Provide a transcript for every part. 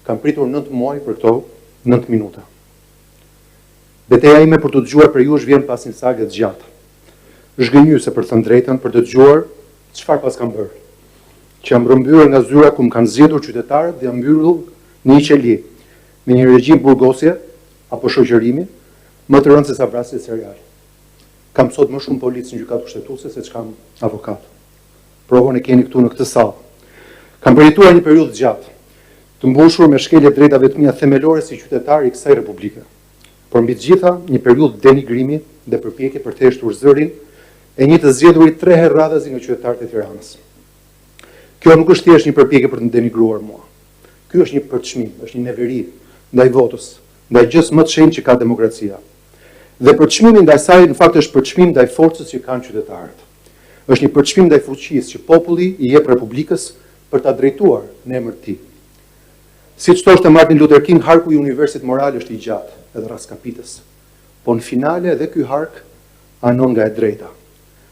Kam pritur 9 muaj për këto 9 minuta. Betejë ime për të dëgjuar për ju vjen pas një sage të gjatë. Zhgënjyse për thënë drejtën për të dëgjuar çfarë pas kam bërë. Që jam rrëmbyer nga zyra ku më kanë zgjedhur qytetarët dhe jam mbyllur në një qeli me një regjim burgosje apo shoqërimi më të rëndë se sa vrasje seriale. Kam sot më shumë policë në gjykatë kushtetuese se ç'kam avokat. Provën e keni këtu në këtë sallë. Kam përjetuar një periudhë gjatë, të mbushur me shkelje drejtave të mia themelore si qytetar i kësaj republike. Por mbi të gjitha, një periudhë denigrimi dhe përpjekje për të heshtur zërin e një të zgjedhurit 3 herë radhazi nga qytetarët e Tiranës. Kjo nuk është thjesht një përpjekje për të denigruar mua. Ky është një përçmim, është një neveri ndaj votës, ndaj gjës më të shenjtë që ka demokracia. Dhe përçmimi ndaj saj në fakt është përçmim ndaj forcës që kanë qytetarët. Është një përçmim ndaj fuqisë që populli i jep Republikës për ta drejtuar në emër të tij. Siç thoshte Martin Luther King, harku i universit moral është i gjatë edhe raskapitës. Po në finale edhe ky hark anon nga e drejta.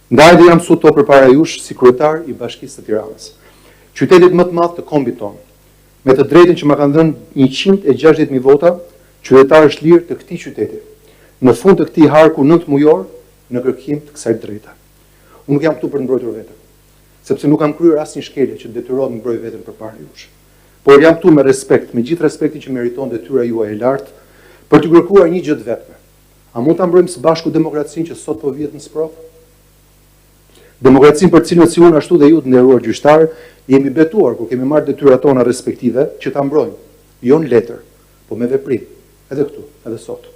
Ndaj dhe jam sot to përpara jush si kryetar i Bashkisë së Tiranës, qytetit më të madh të kombit tonë, me të drejtën që më kanë dhënë 160.000 vota, qytetar është lirë të këtij qyteti. Në fund të këtij harku 9 mujor në kërkim të kësaj drejte. Unë nuk jam këtu për të mbrojtur veten, sepse nuk kam kryer asnjë shkelje që detyrohet të mbroj veten përpara jush. Por jam këtu me respekt, me gjithë respektin që meriton detyra juaj e lartë, për të kërkuar një gjë të vetme. A mund ta mbrojmë së bashku demokracinë që sot po vihet në sprovë? Demokracinë për cilën si unë ashtu dhe ju të nderuar gjyqtar, jemi betuar kur kemi marrë detyrat tona respektive që ta mbrojmë, jo në letër, po me veprim, edhe këtu, edhe sot.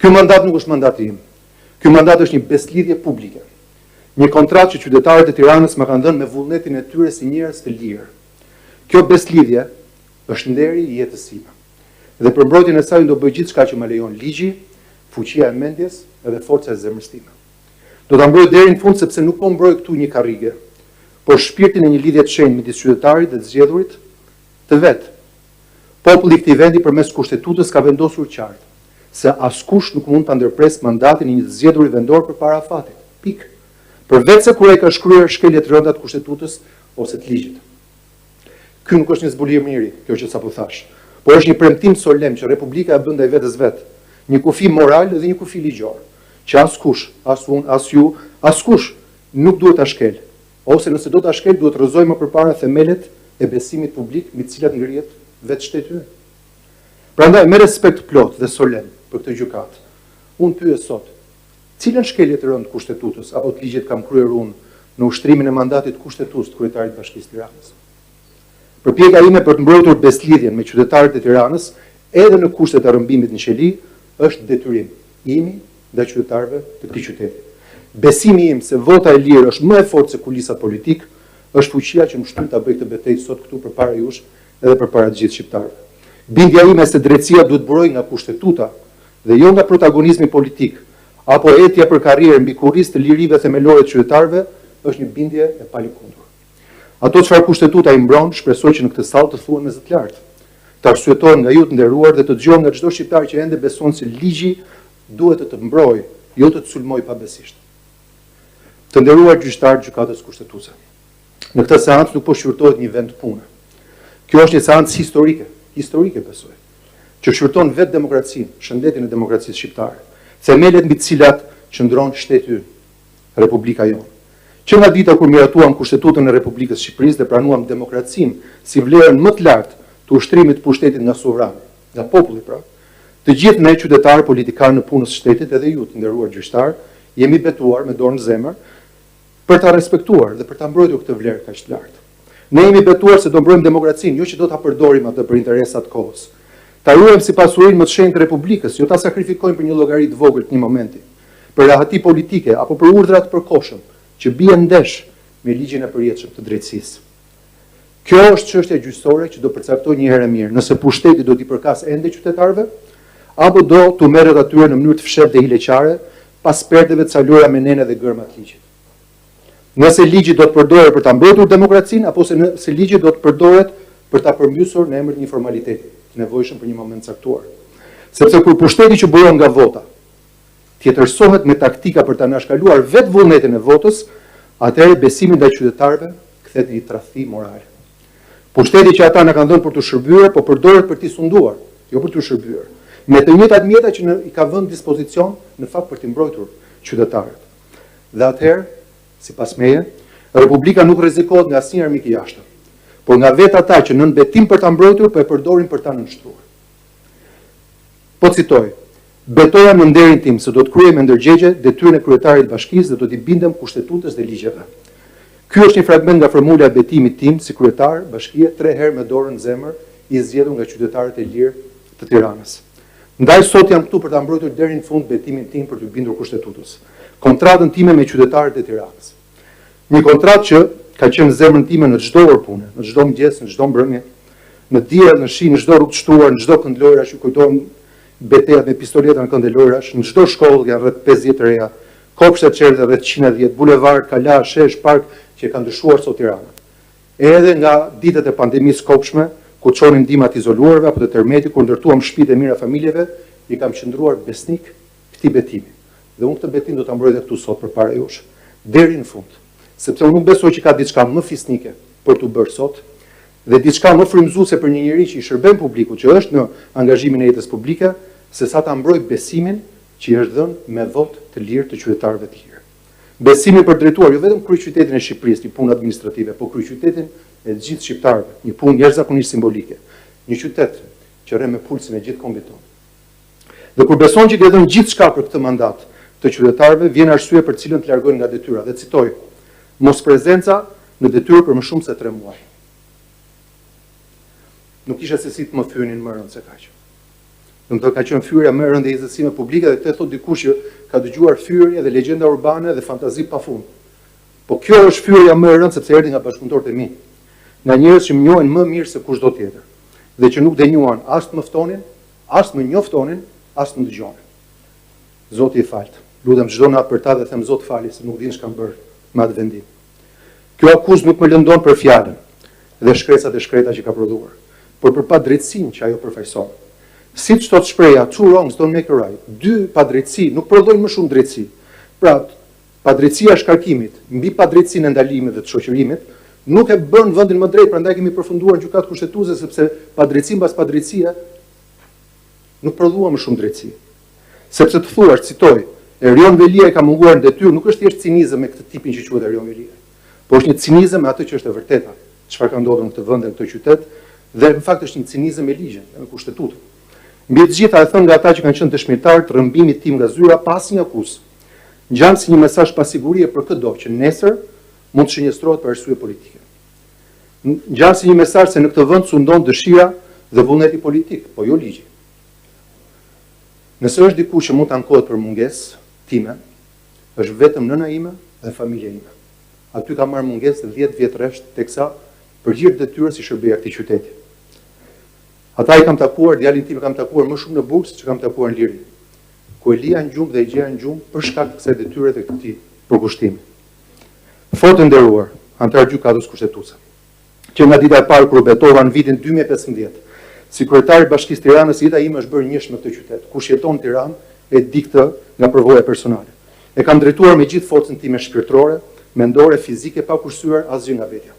Ky mandat nuk është mandati im. Ky mandat është një beslidhje publike. Një kontratë që qytetarët e Tiranës më kanë dhënë me vullnetin e tyre si njerëz të lirë. Kjo beslidhje është nderi i jetës sime. Dhe për mbrojtjen e saj do bëj gjithçka që më lejon ligji, fuqia e mendjes edhe forca e zemrës time. Do ta mbroj deri në fund sepse nuk po mbroj këtu një karrige, por shpirtin e një lidhje të shenjtë midis qytetarit dhe të zgjedhurit të vet. Populli i këtij vendi përmes kushtetutës ka vendosur qartë se askush nuk mund ta ndërpresë mandatin e një të zgjedhurit vendor përpara afatit. Pikë. Përveç se kur ai ka shkruar shkelje të rënda të kushtetutës ose të ligjit. Ky nuk është një zbulim miri, kjo që sapo thash, por është një premtim solemn që Republika e bën ndaj vetes vet, një kufi moral dhe një kufi ligjor, që askush, as unë, as ju, askush nuk duhet ta shkel, ose nëse do ta shkel duhet rrëzojmë më përpara themelet e besimit publik mbi të cilat ngrihet vetë shteti ynë. Prandaj me respekt plot dhe solemn për këtë gjykatë, unë pyes sot, cilën shkelje të rëndë kushtetutës apo të ligjit kam kryer unë në ushtrimin e mandatit kushtetues të kryetarit të Bashkisë së Tiranës? Përpjekja ime për të mbrojtur beslidhjen me qytetarët e Tiranës, edhe në kushtet e rrëmbimit në qeli, është detyrim imi ndaj qytetarëve të këtij qyteti. Besimi im se vota e lirë është më e fortë se kulisat politik, është fuqia që më shtyn ta bëj këtë betejë sot këtu përpara jush edhe përpara të gjithë shqiptarëve. Bindja ime se drejtësia duhet burojë nga kushtetuta dhe jo nga protagonizmi politik, apo etja për karrierë mbi kurrizë të lirive themelore të qytetarëve, është një bindje e palikundur. Ato çfarë kushtetuta i mbron, shpresoj që në këtë sallë të thuhen me zë të lartë, të arsyetohen nga ju të nderuar dhe të dëgjohen nga çdo shqiptar që ende beson se ligji duhet të mbrojë, jo të sulmojë pabesisht. Të nderuar gjyqtarë gjykatës kushtetuese. Në këtë seancë nuk po shqyrtohet një vend pune. Kjo është një seancë historike besoj, që shqyrton vetë demokracinë, shëndetin e demokracisë shqiptare, themelet mbi të cilat qëndron shteti ynë, Republika jonë. Që nga dita kur miratuam Kushtetutën e Republikës së Shqipërisë dhe pranuam demokracinë si vlerën më të lartë të ushtrimit të pushtetit nga sovrani, nga populli pra, të gjithë ne qytetarë, politikanë në punës së shtetit edhe ju të nderuar gjyqtar, jemi betuar me dorë në zemër për ta respektuar dhe për ta mbrojtur këtë vlerë kaq të lartë. Ne jemi betuar se do mbrojmë demokracinë, jo që do ta përdorim atë për interesat të kohës. Ta ruajmë si pasurinë më të shenjtë të Republikës, jo ta sakrifikojmë për një llogari të vogël të një momenti, për rahati politike apo për urdhra të përkohshëm që bien ndesh me ligjin e përjetshëm të drejtësisë. Kjo është çështja gjyqësore që do përcaktojë një herë mirë, nëse pushteti do t'i përkas ende qytetarëve apo do t'u merret atyre në mënyrë të fshehtë dhe hileqare pas perdeve të calura me nene dhe gërma të ligjit. Nëse ligji do të përdoret për ta mbrojtur demokracinë apo se ligji do të përdoret për ta përmbysur në emër të një formaliteti të nevojshëm për një moment caktuar. Sepse kur pushteti që buron nga vota tjetërsohet me taktika për ta anashkaluar vetë vullnetin e votës, atëherë besimi ndaj qytetarëve kthehet në një tradhti morale. Pushteti që ata na kanë dhënë për të shërbyer, po përdoret për t'i sunduar, jo për të shërbyer. Me të njëjtat mjeta që i ka vënë dispozicion në fakt për t'i mbrojtur qytetarët. Dhe atëherë, sipas meje, Republika nuk rrezikohet nga asnjë armik i jashtëm, por nga vetë ata që nën betim për ta mbrojtur, po e përdorin për ta nënshtruar. Po citoj: betoja në nderin tim se do të kryej me ndërgjegje detyrën e kryetarit të bashkisë dhe do t'i bindem kushtetutës dhe ligjeve. Ky është një fragment nga formula e betimit tim si kryetar bashkie 3 herë me dorën në zemër i zgjedhur nga qytetarët e lirë të Tiranës. Ndaj sot jam këtu për ta mbrojtur deri në fund betimin tim për të bindur kushtetutës. Kontratën time me qytetarët e Tiranës. Një kontratë që ka qenë zemrën time në çdo orë pune, në çdo mëngjes, në çdo mbrëmje, në diell, në shi, në çdo rrugë të shtuar, në çdo kënd lojrash, që kujtohen betejat me pistoleta në kënd lojrash, në çdo shkollë janë rreth 50 të reja, kopshte të çelëta rreth 110, bulevard, kala, shesh, park që kanë ndryshuar sot Tirana. Edhe nga ditët e pandemisë kopshme, ku çonin ndihmat izoluarve apo të tërmeti, kur ndërtuam shtëpitë e mira familjeve, i kam qëndruar besnik këtij betimi. Dhe unë këtë betim do ta mbroj edhe këtu sot përpara jush, deri në fund. Sepse unë nuk besoj që ka diçka më fisnike për t'u bërë sot, dhe diçka më frymëzuese për një njerëz që i shërben publiku, që është në angazhimin e jetës publike, se sa ta mbroj besimin që i është dhënë me votë të lirë të qytetarëve të lirë. Besimin për drejtuar jo vetëm kryeqytetin e Shqipërisë, një punë administrative, por kryeqytetin e gjithë shqiptarëve, një punë jashtëzakonisht simbolike, një qytet që rre me pulsin e gjithë kombit tonë. Dhe kur beson që i dhënë gjithçka për këtë mandat të qytetarëve, vjen arsye për cilën të largojnë nga detyra. Dhe citoj: mos prezenca në detyrë për më shumë se 3 muaj. Nuk isha se si të më thyenin më rënd se kaq. Domethënë ka qenë fyerja më e rëndë e izësime publike, dhe këtë thot dikush që ka dëgjuar fyerje dhe legjenda urbane dhe fantazi pafund. Po kjo është fyerja më e rëndë sepse erdhi nga bashkëpunëtorët e mi, nga njerëz që më njohin më mirë se kushdo tjetër, dhe që nuk denjuan as të më ftonin, as të më njoftonin, as të më dëgjonin. Zoti i falt. Lutem çdo natë për ta dhe them Zot fali se nuk din ç'kam bërë me atë vendim. Kjo akuzë nuk më lëndon për fjalën dhe shkresat e shkreta që ka prodhuar, por për padrejtësinë që ajo përfaqëson. Siç thot shpreha, two wrongs don't make a right. 2 padrejtësi nuk prodhojnë më shumë drejtësi. Pra, padrejtësia e shkarkimit mbi padrejtësinë e ndalimit dhe të shoqërimit nuk e bën vendin më drejt, prandaj kemi përfunduar në gjykatë kushtetuese, sepse padrejtësi mbas padrejtësia nuk prodhua më shumë drejtësi. Sepse të thuash, citoj, Erion Velia e ka munguar në detyrë, nuk është thjesht cinizëm me këtë tipin që quhet Erion Velia, por është një cinizëm me atë që është e vërteta, çfarë ka ndodhur në këtë vend dhe në këtë qytet, dhe në fakt është një cinizëm me ligjin, me kushtetutën. Mbi të gjitha e thënë nga ata që kanë qenë dëshmitar të rrëmbimit tim nga zyra pas një akuzë, ngjan si një mesazh pasigurie për çdo që nesër mund të shënjestrohet për arsye politike. Ngjan si një mesazh se në këtë vend sundon dëshira dhe vullneti politik, po jo ligji. Nëse është dikush që mund të ankohet për mungesë time, është vetëm nëna ime dhe familja ime. Aty ka marrë mungesë 10 vjet rresht, teksa përgjigj detyrës i shërbej këtij qyteti. Ata i kam takuar, djalin tim kam takuar më shumë në Burg se që kam takuar në Liri. Ku e lija në gjumë dhe i gjeja në gjumë për shkak të kësaj detyre dhe këtij përkushtimi. Fort e nderuar, antar gjykatës kushtetuese, që nga dita e parë kur betova në vitin 2015, si kryetar i Bashkisë Tiranës, jeta ime është bërë njësh me këtë qytet. Kush jeton në Tiranë e di këtë nga përvoja personale. E kam drejtuar me gjithë forcën time shpirtërore, mendore, fizike, pa kursyer asgjë nga vetja.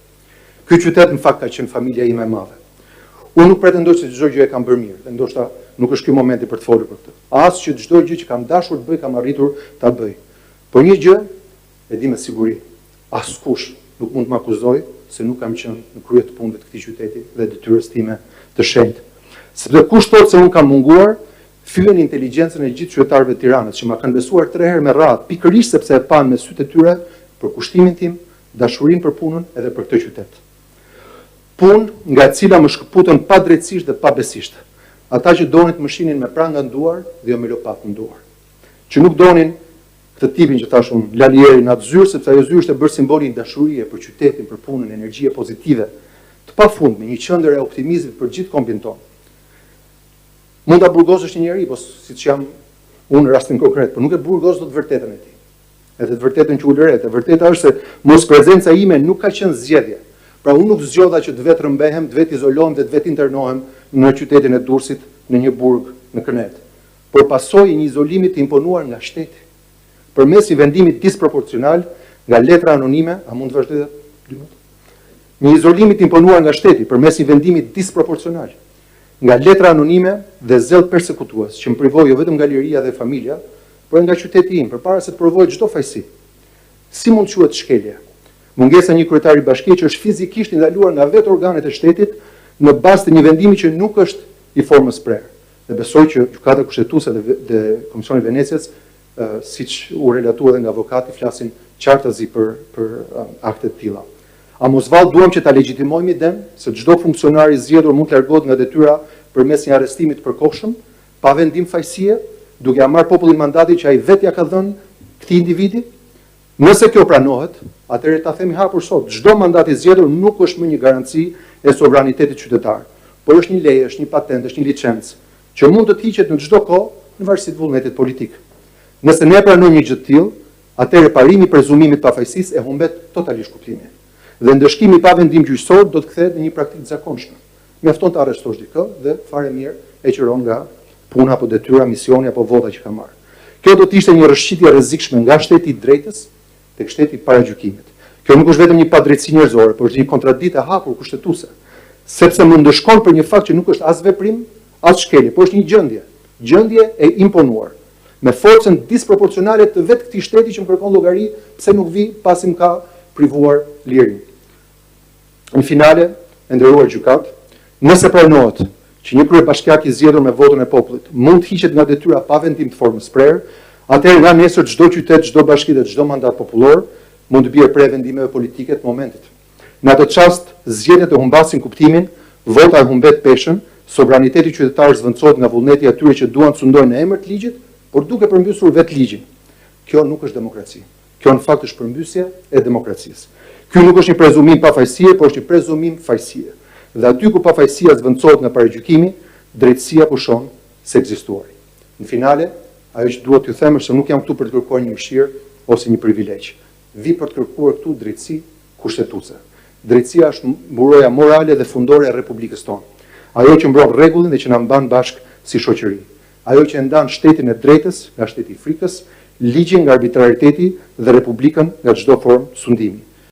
Ky qytet në fakt ka qenë familja ime e madhe. Unë nuk pretendoj se çdo gjë e kam bërë mirë, dhe ndoshta nuk është ky momenti për të folur për këtë. As që çdo gjë që kam dashur të bëj kam arritur ta bëj. Por një gjë e di me siguri, askush nuk mund të më akuzojë se nuk kam qenë në krye të punëve të këtij qyteti dhe detyrës time të shenjtë. Sepse kush thotë se unë kam munguar, fyen inteligjencën e gjithë qytetarëve të Tiranës që më kanë besuar 3 herë me radhë, pikërisht sepse e pan me sytë e tyre për kushtimin tim, dashurinë për punën edhe për këtë qytet. Punë nga e cila më shkëputën pa drejtësisht dhe pa besisht. Ata që donin të më shihnin me pranga në duar dhe jo me lopat në duar. Që nuk donin këtë tipin që thash unë, Lalieri në atë zyrë, sepse ajo zyrë është e bërë simbolin dashurie për qytetin, për punën, energjie pozitive, të pafundme, një qendër e optimizmit për gjithë kombin tonë. Mund ta burgosësh një njerëz, po siç jam unë në rastin konkret, por nuk e burgos dot vërtetën e tij. Edhe të vërtetën që ulëret, e vërteta është se mos prezenca ime nuk ka qenë zgjedhje. Pra unë nuk zgjodha që të vetë rëmbehem, të vetë izolohem dhe të vetë internohem në qytetin e Durrësit, në një burg në Kënet. Por pasojë një izolimi të imponuar nga shteti, përmes një vendimit disproporcional nga letra anonime, a mund të vazhdoj 2 minuta? një izolimit imponuar nga shteti përmes një vendimit disproporcional, nga letra anonime dhe zell persekutues që më privoi jo vetëm nga liria dhe familja, por nga qyteti im, përpara se të provojë çdo fajsi. Si mund quhet shkelje? Mungesa një kryetari bashkie që është fizikisht ndaluar nga vetë organet e shtetit në bazë të një vendimi që nuk është i formës prerë. Dhe besoj që gjykata kushtetuese dhe Komisioni i Venecias, siç u relatuar edhe nga avokati, flasin qartazi për akte të tilla. A mos vallë duam që ta legjitimojmë idem se çdo funksionar i zgjedhur mund të largohet nga detyra përmes një arrestimi të përkohshëm, pa vendim fajësie, duke marrë popullin mandatin që ai vetë ja ka dhënë këtij individi? Nëse kjo pranohet, atëherë ta themi hapur sot, çdo mandat i zgjedhur nuk është më një garanci e sovranitetit qytetar, por është një leje, është një patent, është një licencë që mund të hiqet në çdo kohë në varësi të vullnetit politik. Nëse ne pranojmë një gjë të tillë, atëherë parimi i prezumimit të pafajësisë e humbet totalisht kuptimin. Dhe ndëshkimi pa vendim gjyqësor do të kthehet në një praktikë të zakonshme. Mjafton të arrestosh dikë dhe fare mirë e qiron nga puna apo detyra, misioni apo vota që ka marrë. Kjo do të ishte një rrëshqitje rrezikshme nga shteti i drejtës tek shteti i paragjykimit. Kjo nuk është vetëm një padrejtësi njerëzore, por është një kontradikt e hapur kushtetuese, sepse më ndëshkon për një fakt që nuk është as veprim, as shkelje, por është një gjendje e imponuar, me forcën disproporcionale të vetë këtij shteti që më kërkon llogari pse nuk vi pasi më ka privuar lirin. Në finale, e nderuar gjykat, nëse pranohet që një kryebashkiak i zgjedhur me votën e popullit mund të hiqet nga detyra pa vendim të formës prerë, atëherë nga nesër çdo qytet, çdo bashki dhe çdo mandat popullor mund të bjerë prej vendimeve politike të momentit. Në atë çast, zgjedhjet e humbasin kuptimin, vota e humbet peshën, sovraniteti qytetar zvendçohet nga vullneti i atyre që duan të sundojnë në emër të ligjit, por duke përmbysur vetë ligjin. Kjo nuk është demokraci. Kjo në fakt është përmbysje e demokracisë. Ky nuk është një prezumim pafajësie, por është një prezumim fajësie. Dhe aty ku pafajësia zvendçohet nga paragjykimi, drejtësia pushon se ekzistuari. Në finale, ajo që duhet t'ju them është se nuk jam këtu për të kërkuar një mëshirë ose një privilegj. Vi për të kërkuar këtu drejtësi kushtetuese. Drejtësia është mburoja morale dhe fundore e Republikës tonë. Ajo që mbron rregullin dhe që na mban bashkë si shoqëri. Ajo që e ndan shtetin e drejtës nga shteti i frikës, ligjin nga arbitrariteti dhe Republikën nga çdo formë sundimi.